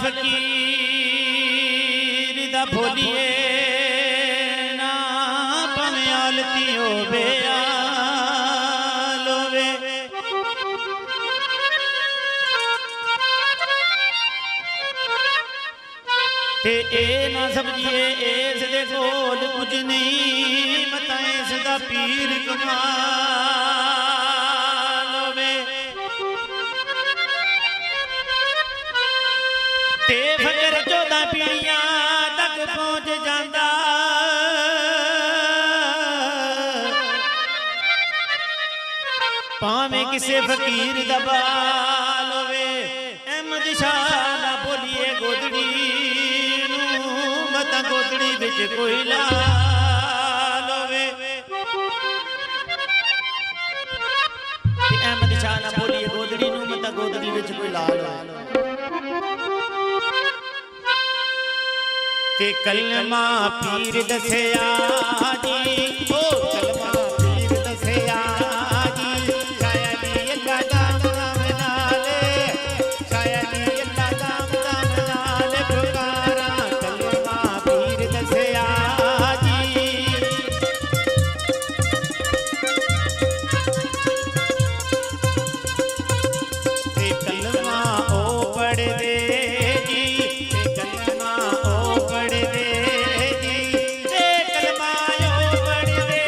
फकीर दा भोलिए ना भावें आलती होवे आलोवे ते ए ना समझिए इस दे कोल कुछ नहीं मता इस दा पीर कमाल होवे ते फकर 14 पीढ़ियां तक पहुंच जांदा भावें किसे फकीर दा बाल होवे अहमद शाह दा बोलिए गोदड़ी मता गोदड़ी बिच कोई लाल होवे अहमद शाह ना बोलिए गोदड़ी नू मता गोदड़ी बिच कोई लाल होवे ते कलमा पीर दसया जी ओ कलमा पीर दसया जी शायरी अल्लाह दाम दाम नाले शायरी अल्लाह दाम दाम नाले पुकारा कलमा पीर दसया जी ते कलमा ओ पढ़ दे जी ते कलमा ओ पढ़ दे जी ते कलमा ओ पढ़ दे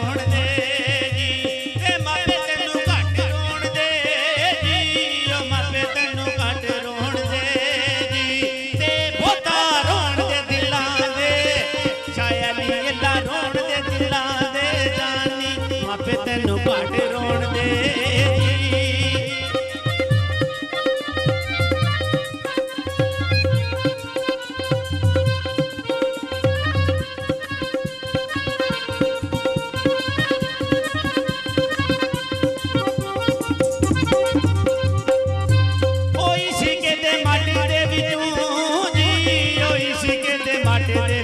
ਰੋਣ ਦੇ ਜੀ ਤੇ ਮਾਪੇ ਤੈਨੂੰ ਘੱਟ ਰੋਣ ਦੇ ਜੀ ਉਹ ਮਾਪੇ ਤੈਨੂੰ ਘੱਟ ਰੋਣ ਦੇ ਜੀ ਤੇ ਬਹੁਤਾ ਰੋਣ ਦੇ ਦਿਲਾਂ ਦੇ ਛਾਇਆ ਨੀ ਅੱਲਾ ਰੋਣ ਦੇ ਦਿਲਾਂ ਦੇ ਜਾਨੀ ਮਾਪੇ ਤੈਨੂੰ ਘੱਟ ਰੋਣ ਦੇ ਜੀ ਮਾਟੇ ਦੇ